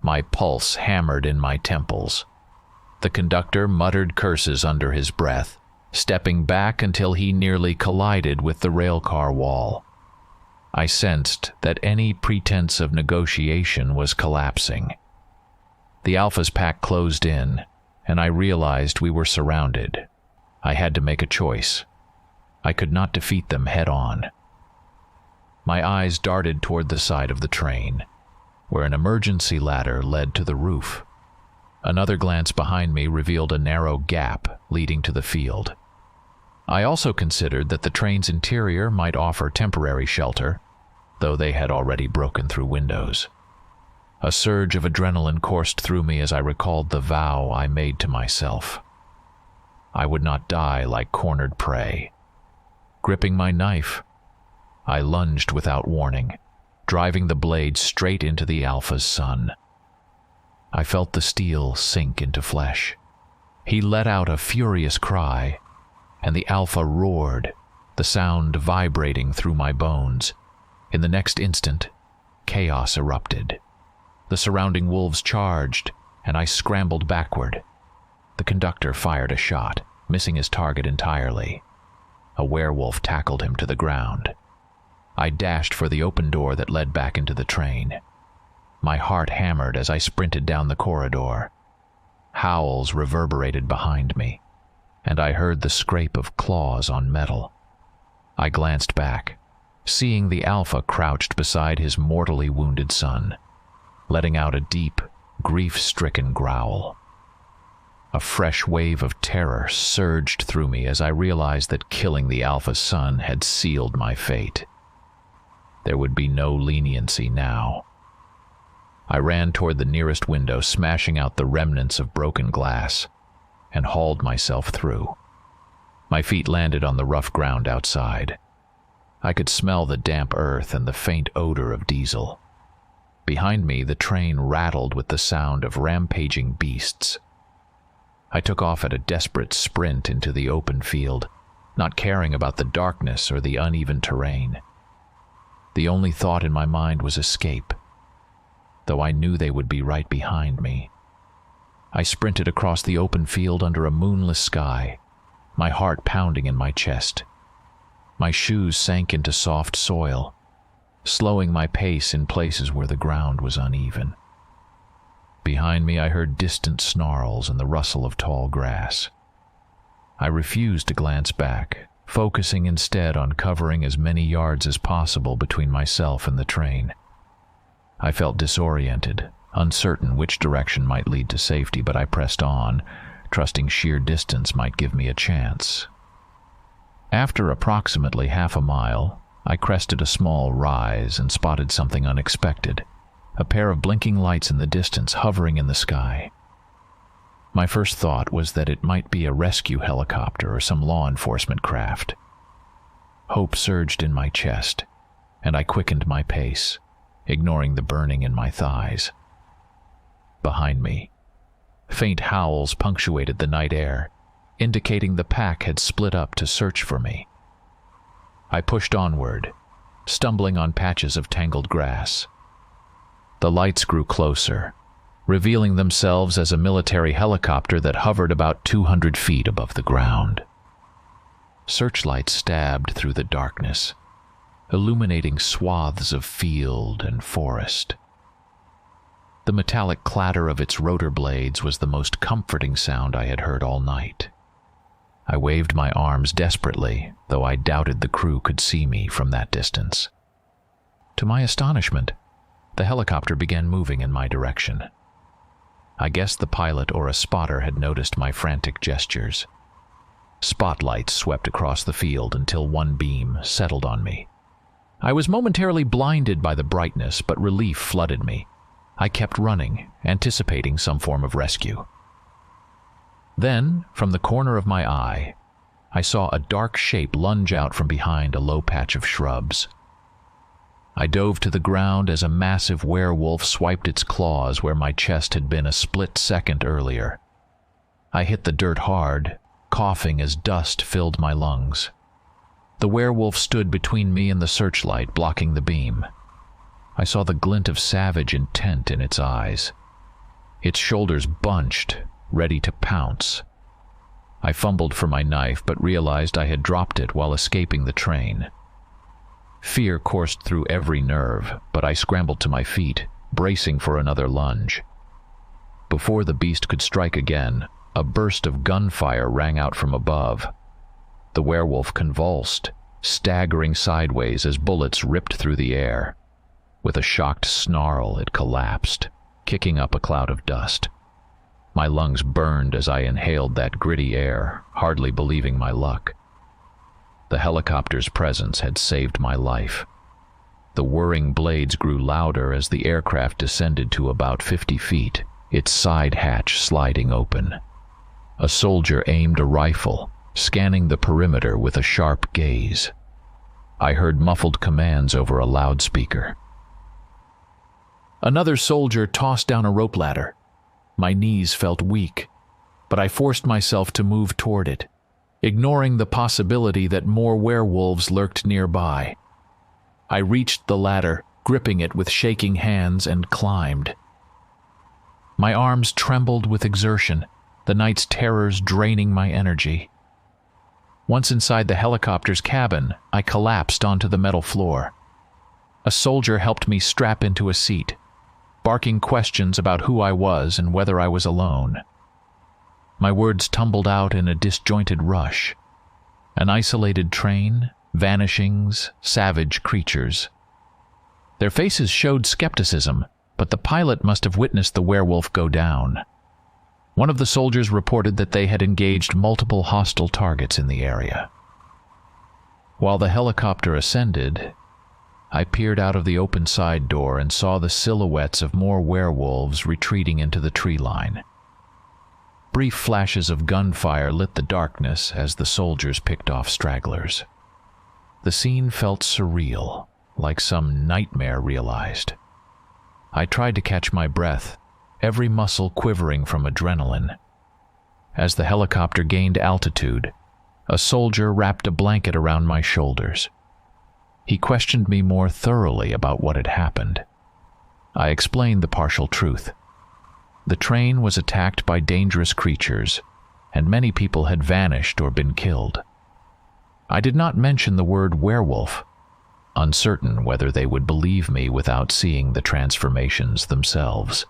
My pulse hammered in my temples. The conductor muttered curses under his breath, stepping back until he nearly collided with the railcar wall. I sensed that any pretense of negotiation was collapsing. The Alpha's pack closed in, and I realized we were surrounded. I had to make a choice. I could not defeat them head-on. My eyes darted toward the side of the train, where an emergency ladder led to the roof. Another glance behind me revealed a narrow gap leading to the field. I also considered that the train's interior might offer temporary shelter, though they had already broken through windows. A surge of adrenaline coursed through me as I recalled the vow I made to myself. I would not die like cornered prey. Gripping my knife, I lunged without warning, driving the blade straight into the Alpha's son. I felt the steel sink into flesh. He let out a furious cry, and the Alpha roared, the sound vibrating through my bones. In the next instant, chaos erupted. The surrounding wolves charged, and I scrambled backward. The conductor fired a shot, missing his target entirely. A werewolf tackled him to the ground. I dashed for the open door that led back into the train. My heart hammered as I sprinted down the corridor. Howls reverberated behind me, and I heard the scrape of claws on metal. I glanced back, seeing the Alpha crouched beside his mortally wounded son, letting out a deep, grief-stricken growl. A fresh wave of terror surged through me as I realized that killing the Alpha's son had sealed my fate. There would be no leniency now. I ran toward the nearest window, smashing out the remnants of broken glass, and hauled myself through. My feet landed on the rough ground outside. I could smell the damp earth and the faint odor of diesel. Behind me, the train rattled with the sound of rampaging beasts. I took off at a desperate sprint into the open field, not caring about the darkness or the uneven terrain. The only thought in my mind was escape, though I knew they would be right behind me. I sprinted across the open field under a moonless sky, my heart pounding in my chest. My shoes sank into soft soil, slowing my pace in places where the ground was uneven. Behind me, I heard distant snarls and the rustle of tall grass. I refused to glance back, focusing instead on covering as many yards as possible between myself and the train. I felt disoriented, uncertain which direction might lead to safety, but I pressed on, trusting sheer distance might give me a chance. After approximately half a mile, I crested a small rise and spotted something unexpected, a pair of blinking lights in the distance hovering in the sky. My first thought was that it might be a rescue helicopter or some law enforcement craft. Hope surged in my chest, and I quickened my pace, ignoring the burning in my thighs. Behind me, faint howls punctuated the night air, indicating the pack had split up to search for me. I pushed onward, stumbling on patches of tangled grass. The lights grew closer, revealing themselves as a military helicopter that hovered about 200 feet above the ground. Searchlights stabbed through the darkness, illuminating swaths of field and forest. The metallic clatter of its rotor blades was the most comforting sound I had heard all night. I waved my arms desperately, though I doubted the crew could see me from that distance. To my astonishment, the helicopter began moving in my direction. I guessed the pilot or a spotter had noticed my frantic gestures. Spotlights swept across the field until one beam settled on me. I was momentarily blinded by the brightness, but relief flooded me. I kept running, anticipating some form of rescue. Then, from the corner of my eye, I saw a dark shape lunge out from behind a low patch of shrubs. I dove to the ground as a massive werewolf swiped its claws where my chest had been a split second earlier. I hit the dirt hard, coughing as dust filled my lungs. The werewolf stood between me and the searchlight, blocking the beam. I saw the glint of savage intent in its eyes. Its shoulders bunched, ready to pounce. I fumbled for my knife, but realized I had dropped it while escaping the train. Fear coursed through every nerve, but I scrambled to my feet, bracing for another lunge. Before the beast could strike again, a burst of gunfire rang out from above. The werewolf convulsed, staggering sideways as bullets ripped through the air. With a shocked snarl, it collapsed, kicking up a cloud of dust. My lungs burned as I inhaled that gritty air, hardly believing my luck. The helicopter's presence had saved my life. The whirring blades grew louder as the aircraft descended to about 50 feet, its side hatch sliding open. A soldier aimed a rifle, scanning the perimeter with a sharp gaze. I heard muffled commands over a loudspeaker. Another soldier tossed down a rope ladder. My knees felt weak, but I forced myself to move toward it, ignoring the possibility that more werewolves lurked nearby. I reached the ladder, gripping it with shaking hands, and climbed. My arms trembled with exertion, the night's terrors draining my energy. Once inside the helicopter's cabin, I collapsed onto the metal floor. A soldier helped me strap into a seat, barking questions about who I was and whether I was alone. My words tumbled out in a disjointed rush. An isolated train, vanishings, savage creatures. Their faces showed skepticism, but the pilot must have witnessed the werewolf go down. One of the soldiers reported that they had engaged multiple hostile targets in the area. While the helicopter ascended, I peered out of the open side door and saw the silhouettes of more werewolves retreating into the tree line. Brief flashes of gunfire lit the darkness as the soldiers picked off stragglers. The scene felt surreal, like some nightmare realized. I tried to catch my breath, every muscle quivering from adrenaline. As the helicopter gained altitude, a soldier wrapped a blanket around my shoulders. He questioned me more thoroughly about what had happened. I explained the partial truth. The train was attacked by dangerous creatures, and many people had vanished or been killed. I did not mention the word werewolf, uncertain whether they would believe me without seeing the transformations themselves.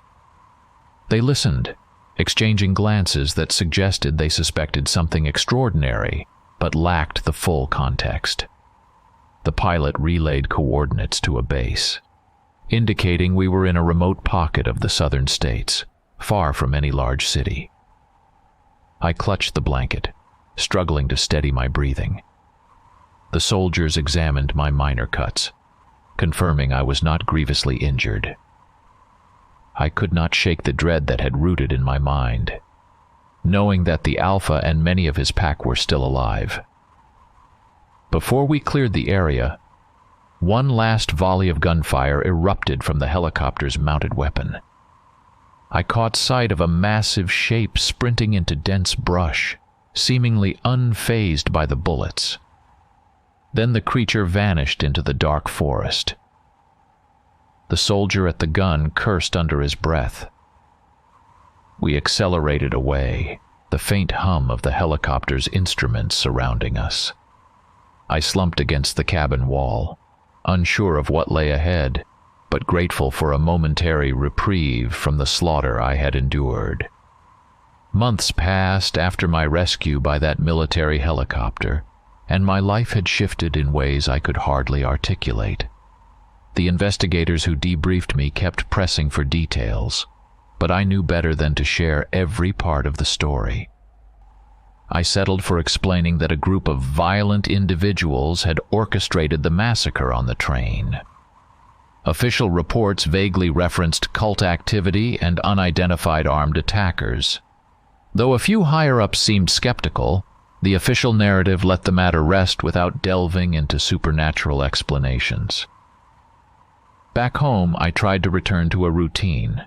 They listened, exchanging glances that suggested they suspected something extraordinary, but lacked the full context. The pilot relayed coordinates to a base, indicating we were in a remote pocket of the southern states, far from any large city. I clutched the blanket, struggling to steady my breathing. The soldiers examined my minor cuts, confirming I was not grievously injured. I could not shake the dread that had rooted in my mind, knowing that the Alpha and many of his pack were still alive. Before we cleared the area, one last volley of gunfire erupted from the helicopter's mounted weapon. I caught sight of a massive shape sprinting into dense brush, seemingly unfazed by the bullets. Then the creature vanished into the dark forest. The soldier at the gun cursed under his breath. We accelerated away, the faint hum of the helicopter's instruments surrounding us. I slumped against the cabin wall, unsure of what lay ahead, but grateful for a momentary reprieve from the slaughter I had endured. Months passed after my rescue by that military helicopter, and my life had shifted in ways I could hardly articulate. The investigators who debriefed me kept pressing for details, but I knew better than to share every part of the story. I settled for explaining that a group of violent individuals had orchestrated the massacre on the train. Official reports vaguely referenced cult activity and unidentified armed attackers. Though a few higher-ups seemed skeptical, the official narrative let the matter rest without delving into supernatural explanations. Back home, I tried to return to a routine.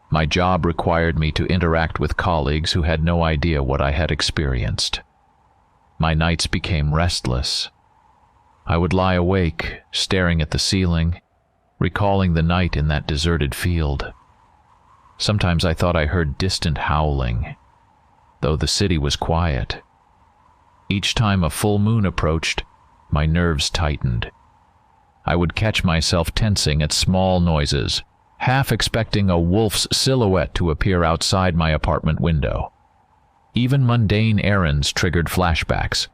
My job required me to interact with colleagues who had no idea what I had experienced. My nights became restless. I would lie awake, staring at the ceiling, recalling the night in that deserted field. Sometimes I thought I heard distant howling, though the city was quiet. Each time a full moon approached, my nerves tightened. I would catch myself tensing at small noises, half expecting a wolf's silhouette to appear outside my apartment window. Even mundane errands triggered flashbacks.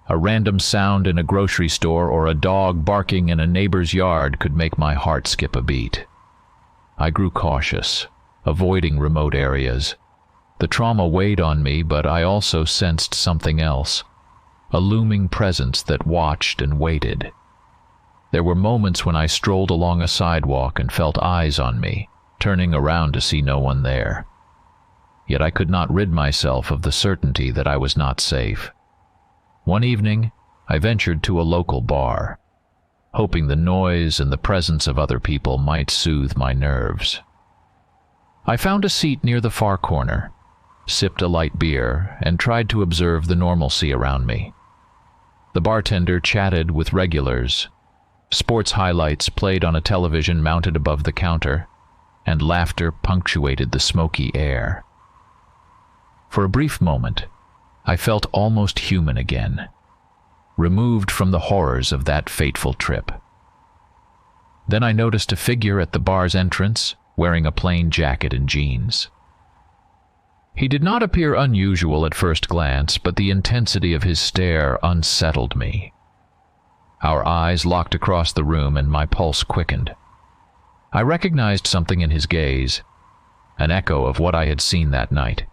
A random sound in a grocery store or a dog barking in a neighbor's yard could make my heart skip a beat. I grew cautious, avoiding remote areas. The trauma weighed on me, but I also sensed something else, a looming presence that watched and waited. There were moments when I strolled along a sidewalk and felt eyes on me, turning around to see no one there. Yet I could not rid myself of the certainty that I was not safe. One evening, I ventured to a local bar, hoping the noise and the presence of other people might soothe my nerves. I found a seat near the far corner, sipped a light beer, and tried to observe the normalcy around me. The bartender chatted with regulars. Sports highlights played on a television mounted above the counter, and laughter punctuated the smoky air. For a brief moment, I felt almost human again, removed from the horrors of that fateful trip. Then I noticed a figure at the bar's entrance, wearing a plain jacket and jeans. He did not appear unusual at first glance, but the intensity of his stare unsettled me. Our eyes locked across the room and my pulse quickened. I recognized something in his gaze, an echo of what I had seen that night.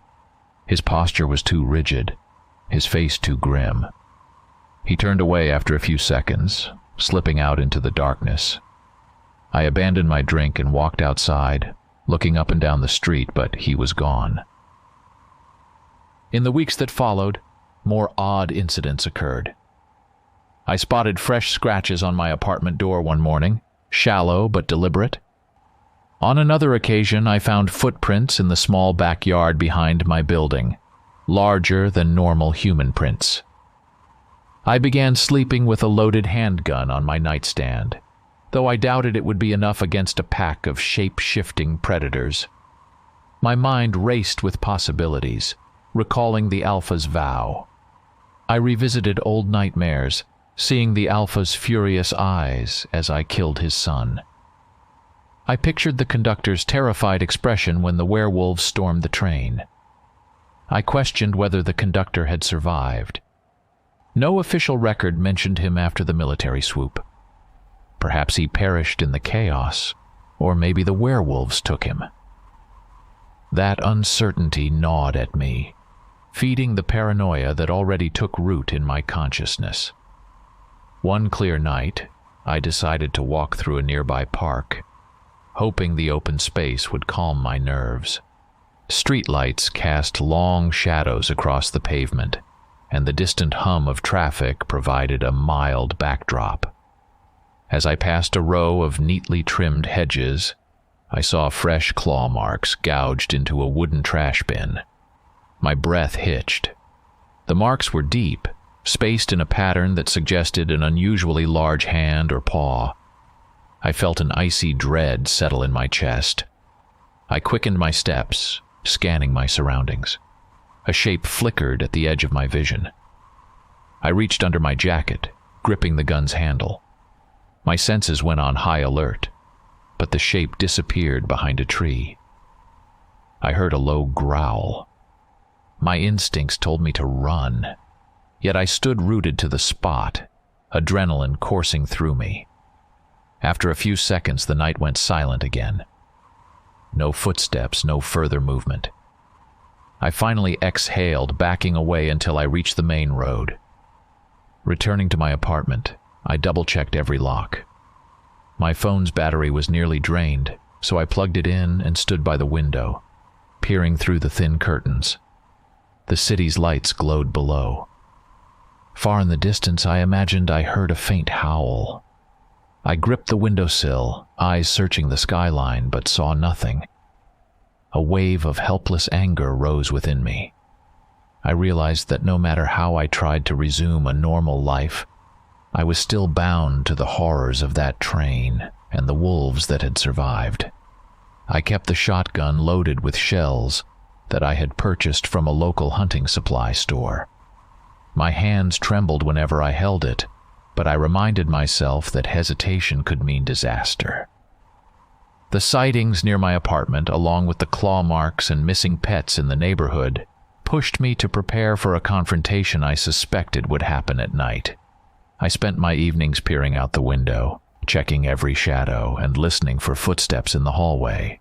His posture was too rigid, his face too grim. He turned away after a few seconds, slipping out into the darkness. I abandoned my drink and walked outside, looking up and down the street, but he was gone. In the weeks that followed, more odd incidents occurred. I spotted fresh scratches on my apartment door one morning, shallow but deliberate. On another occasion, I found footprints in the small backyard behind my building, larger than normal human prints. I began sleeping with a loaded handgun on my nightstand, though I doubted it would be enough against a pack of shape-shifting predators. My mind raced with possibilities, recalling the Alpha's vow. I revisited old nightmares, seeing the Alpha's furious eyes as I killed his son. I pictured the conductor's terrified expression when the werewolves stormed the train. I questioned whether the conductor had survived. No official record mentioned him after the military swoop. Perhaps he perished in the chaos, or maybe the werewolves took him. That uncertainty gnawed at me, feeding the paranoia that already took root in my consciousness. One clear night, I decided to walk through a nearby park, hoping the open space would calm my nerves. Streetlights cast long shadows across the pavement, and the distant hum of traffic provided a mild backdrop. As I passed a row of neatly trimmed hedges, I saw fresh claw marks gouged into a wooden trash bin. My breath hitched, The marks were deep, spaced in a pattern that suggested an unusually large hand or paw. I felt an icy dread settle in my chest. I quickened my steps, scanning my surroundings. A shape flickered at the edge of my vision. I reached under my jacket, gripping the gun's handle. My senses went on high alert, but the shape disappeared behind a tree. I heard a low growl. My instincts told me to run, yet I stood rooted to the spot, adrenaline coursing through me. After a few seconds, the night went silent again. No footsteps, no further movement. I finally exhaled, backing away until I reached the main road. Returning to my apartment, I double-checked every lock. My phone's battery was nearly drained, so I plugged it in and stood by the window, peering through the thin curtains. The city's lights glowed below. Far in the distance, I imagined I heard a faint howl. I gripped the windowsill, eyes searching the skyline, but saw nothing. A wave of helpless anger rose within me. I realized that no matter how I tried to resume a normal life, I was still bound to the horrors of that train and the wolves that had survived. I kept the shotgun loaded with shells that I had purchased from a local hunting supply store. My hands trembled whenever I held it, but I reminded myself that hesitation could mean disaster. The sightings near my apartment, along with the claw marks and missing pets in the neighborhood, pushed me to prepare for a confrontation I suspected would happen at night. I spent my evenings peering out the window, checking every shadow and listening for footsteps in the hallway.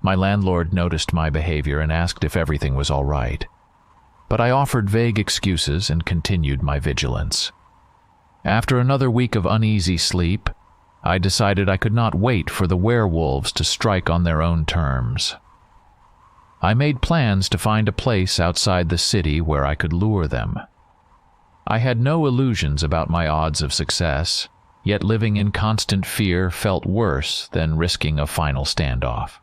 My landlord noticed my behavior and asked if everything was all right, but I offered vague excuses and continued my vigilance. After another week of uneasy sleep, I decided I could not wait for the werewolves to strike on their own terms. I made plans to find a place outside the city where I could lure them. I had no illusions about my odds of success, yet living in constant fear felt worse than risking a final standoff.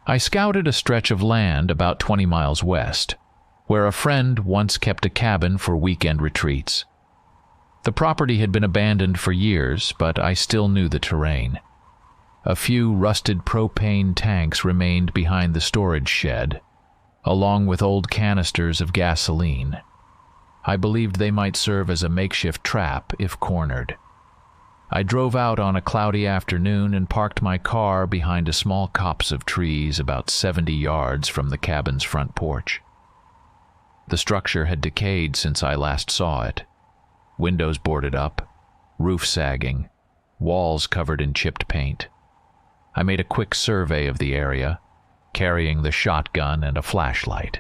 I scouted a stretch of land about 20 miles west, where a friend once kept a cabin for weekend retreats. The property had been abandoned for years, but I still knew the terrain. A few rusted propane tanks remained behind the storage shed, along with old canisters of gasoline. I believed they might serve as a makeshift trap if cornered. I drove out on a cloudy afternoon and parked my car behind a small copse of trees about 70 yards from the cabin's front porch. The structure had decayed since I last saw it. Windows boarded up, roof sagging, walls covered in chipped paint. I made a quick survey of the area, carrying the shotgun and a flashlight.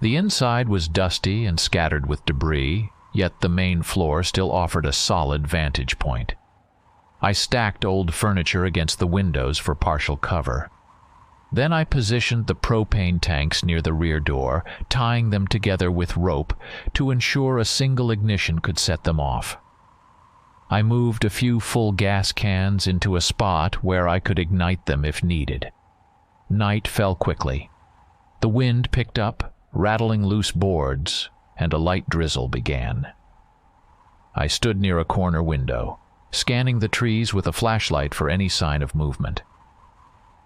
The inside was dusty and scattered with debris, yet the main floor still offered a solid vantage point. I stacked old furniture against the windows for partial cover. Then I positioned the propane tanks near the rear door, tying them together with rope to ensure a single ignition could set them off. I moved a few full gas cans into a spot where I could ignite them if needed. Night fell quickly. The wind picked up, rattling loose boards, and a light drizzle began. I stood near a corner window, scanning the trees with a flashlight for any sign of movement.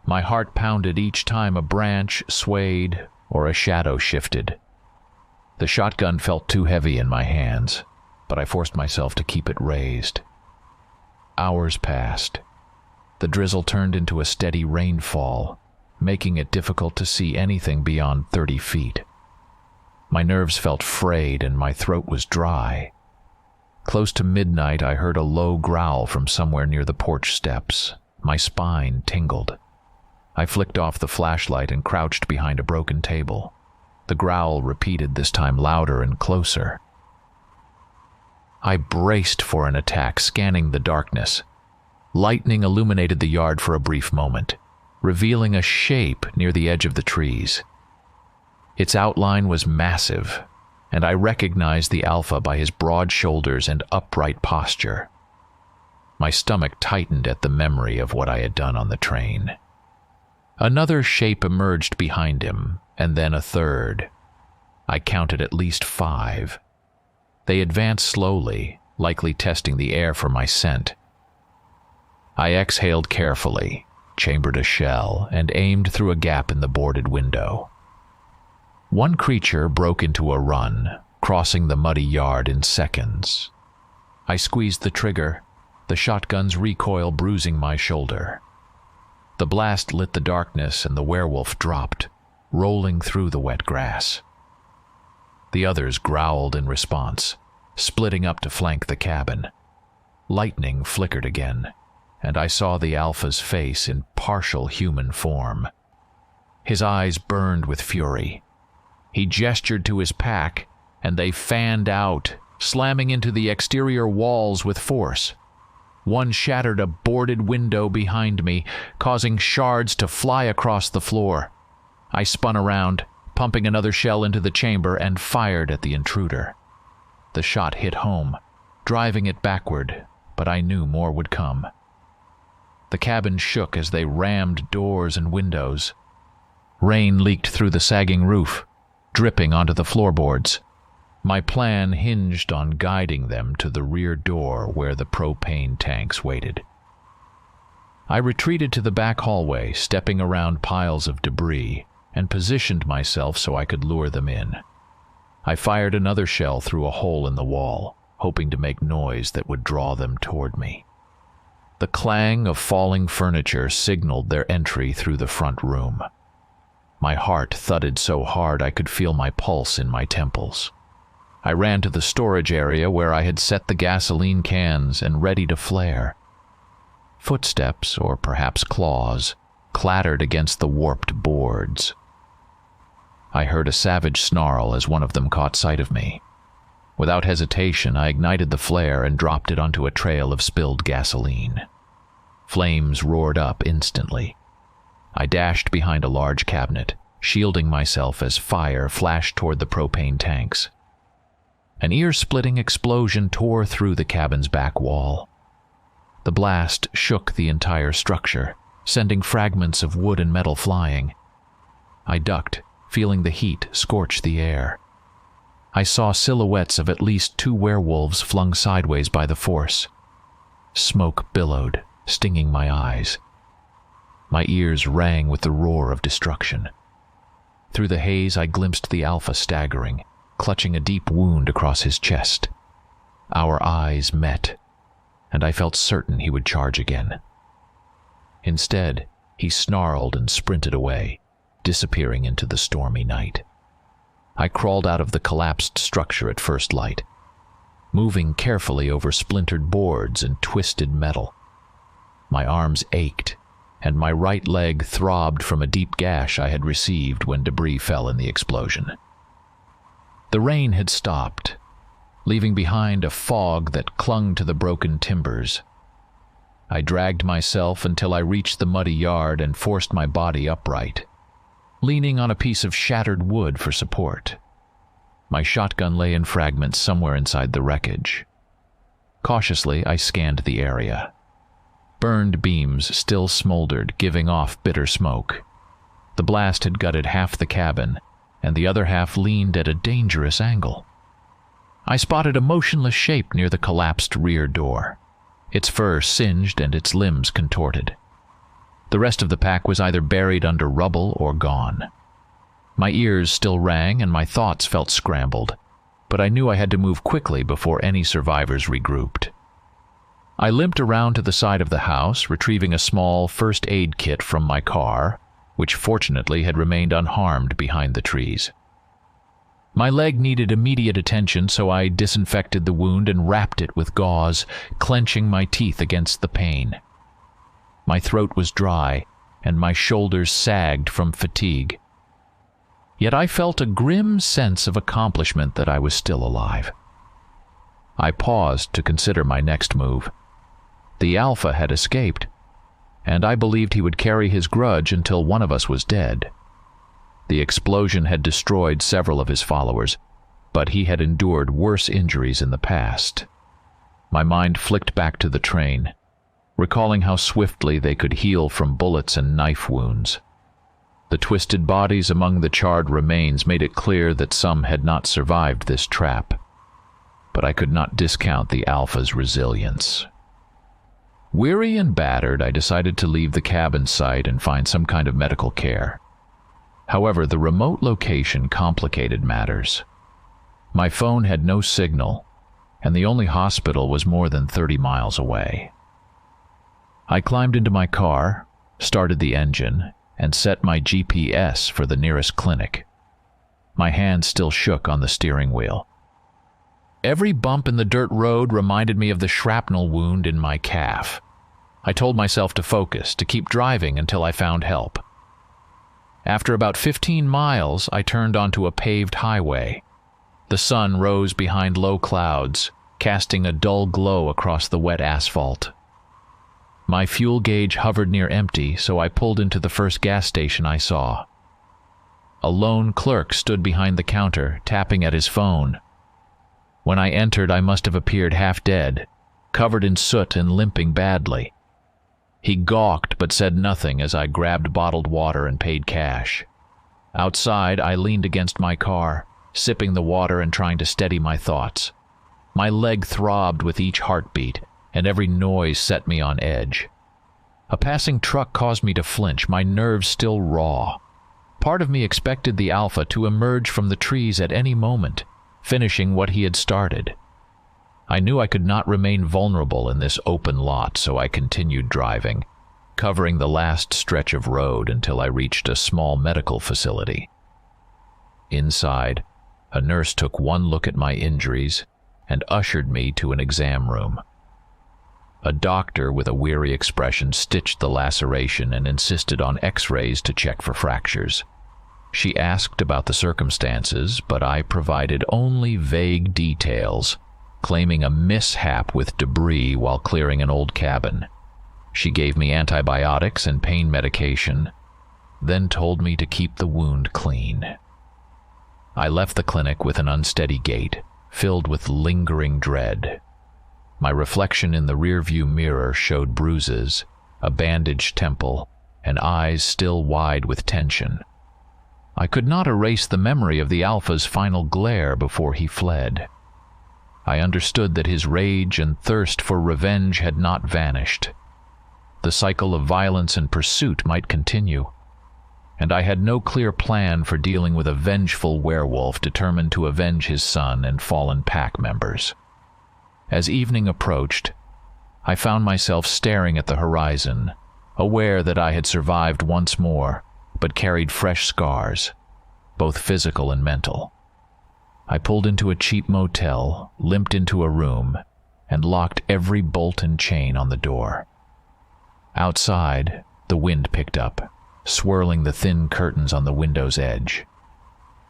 My heart pounded each time a branch swayed or a shadow shifted. The shotgun felt too heavy in my hands, but I forced myself to keep it raised. Hours passed. The drizzle turned into a steady rainfall, making it difficult to see anything beyond 30 feet. My nerves felt frayed and my throat was dry. Close to midnight, I heard a low growl from somewhere near the porch steps. My spine tingled. I flicked off the flashlight and crouched behind a broken table. The growl repeated, this time louder and closer. I braced for an attack, scanning the darkness. Lightning illuminated the yard for a brief moment, revealing a shape near the edge of the trees. Its outline was massive, and I recognized the alpha by his broad shoulders and upright posture. My stomach tightened at the memory of what I had done on the train. Another shape emerged behind him, and then a third. I counted at least 5. They advanced slowly, likely testing the air for my scent. I exhaled carefully, chambered a shell, and aimed through a gap in the boarded window. One creature broke into a run, crossing the muddy yard in seconds. I squeezed the trigger, the shotgun's recoil bruising my shoulder. The blast lit the darkness and the werewolf dropped, rolling through the wet grass. The others growled in response, splitting up to flank the cabin. Lightning flickered again, and I saw the Alpha's face in partial human form. His eyes burned with fury. He gestured to his pack, and they fanned out, slamming into the exterior walls with force. One shattered a boarded window behind me, causing shards to fly across the floor. I spun around, pumping another shell into the chamber, and fired at the intruder. The shot hit home, driving it backward, but I knew more would come. The cabin shook as they rammed doors and windows. Rain leaked through the sagging roof, dripping onto the floorboards. My plan hinged on guiding them to the rear door where the propane tanks waited. I retreated to the back hallway, stepping around piles of debris, and positioned myself so I could lure them in. I fired another shell through a hole in the wall, hoping to make noise that would draw them toward me. The clang of falling furniture signaled their entry through the front room. My heart thudded so hard I could feel my pulse in my temples. I ran to the storage area where I had set the gasoline cans and ready to flare. Footsteps, or perhaps claws, clattered against the warped boards. I heard a savage snarl as one of them caught sight of me. Without hesitation, I ignited the flare and dropped it onto a trail of spilled gasoline. Flames roared up instantly. I dashed behind a large cabinet, shielding myself as fire flashed toward the propane tanks. An ear-splitting explosion tore through the cabin's back wall. The blast shook the entire structure, sending fragments of wood and metal flying. I ducked, feeling the heat scorch the air. I saw silhouettes of at least 2 werewolves flung sideways by the force. Smoke billowed, stinging my eyes. My ears rang with the roar of destruction. Through the haze I glimpsed the Alpha staggering, clutching a deep wound across his chest. Our eyes met, and I felt certain he would charge again. Instead, he snarled and sprinted away, disappearing into the stormy night. I crawled out of the collapsed structure at first light, moving carefully over splintered boards and twisted metal. My arms ached, and my right leg throbbed from a deep gash I had received when debris fell in the explosion. The rain had stopped, leaving behind a fog that clung to the broken timbers. I dragged myself until I reached the muddy yard and forced my body upright, leaning on a piece of shattered wood for support. My shotgun lay in fragments somewhere inside the wreckage. Cautiously, I scanned the area. Burned beams still smoldered, giving off bitter smoke. The blast had gutted half the cabin, and the other half leaned at a dangerous angle. I spotted a motionless shape near the collapsed rear door, its fur singed and its limbs contorted. The rest of the pack was either buried under rubble or gone. My ears still rang and my thoughts felt scrambled, but I knew I had to move quickly before any survivors regrouped. I limped around to the side of the house, retrieving a small first aid kit from my car, which fortunately had remained unharmed behind the trees. My leg needed immediate attention, so I disinfected the wound and wrapped it with gauze, clenching my teeth against the pain. My throat was dry, and my shoulders sagged from fatigue. Yet I felt a grim sense of accomplishment that I was still alive. I paused to consider my next move. The Alpha had escaped, and I believed he would carry his grudge until one of us was dead. The explosion had destroyed several of his followers, but he had endured worse injuries in the past. My mind flicked back to the train, recalling how swiftly they could heal from bullets and knife wounds. The twisted bodies among the charred remains made it clear that some had not survived this trap. But I could not discount the Alpha's resilience. Weary and battered, I decided to leave the cabin site and find some kind of medical care. However, the remote location complicated matters. My phone had no signal, and the only hospital was more than 30 miles away. I climbed into my car, started the engine, and set my GPS for the nearest clinic. My hand still shook on the steering wheel. Every bump in the dirt road reminded me of the shrapnel wound in my calf. I told myself to focus, to keep driving until I found help. After about 15 miles, I turned onto a paved highway. The sun rose behind low clouds, casting a dull glow across the wet asphalt. My fuel gauge hovered near empty, so I pulled into the first gas station I saw. A lone clerk stood behind the counter, tapping at his phone. When I entered, I must have appeared half dead, covered in soot and limping badly. He gawked but said nothing as I grabbed bottled water and paid cash. Outside, I leaned against my car, sipping the water and trying to steady my thoughts. My leg throbbed with each heartbeat, and every noise set me on edge. A passing truck caused me to flinch, my nerves still raw. Part of me expected the Alpha to emerge from the trees at any moment, finishing what he had started. I knew I could not remain vulnerable in this open lot, so I continued driving, covering the last stretch of road until I reached a small medical facility. Inside, a nurse took one look at my injuries and ushered me to an exam room. A doctor with a weary expression stitched the laceration and insisted on X-rays to check for fractures. She asked about the circumstances, but I provided only vague details, claiming a mishap with debris while clearing an old cabin. She gave me antibiotics and pain medication, then told me to keep the wound clean. I left the clinic with an unsteady gait, filled with lingering dread. My reflection in the rearview mirror showed bruises, a bandaged temple, and eyes still wide with tension. I could not erase the memory of the Alpha's final glare before he fled. I understood that his rage and thirst for revenge had not vanished. The cycle of violence and pursuit might continue, and I had no clear plan for dealing with a vengeful werewolf determined to avenge his son and fallen pack members. As evening approached, I found myself staring at the horizon, aware that I had survived once more, but carried fresh scars, both physical and mental. I pulled into a cheap motel, limped into a room, and locked every bolt and chain on the door. Outside, the wind picked up, swirling the thin curtains on the window's edge.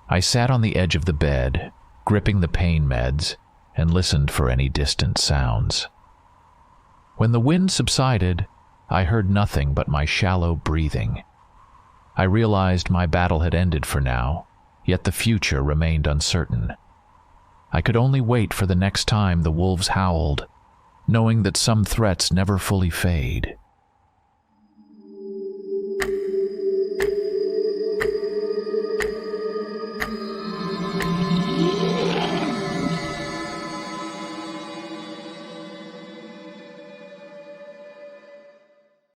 I sat on the edge of the bed, gripping the pain meds, and listened for any distant sounds. When the wind subsided, I heard nothing but my shallow breathing. I realized my battle had ended for now, yet the future remained uncertain. I could only wait for the next time the wolves howled, knowing that some threats never fully fade.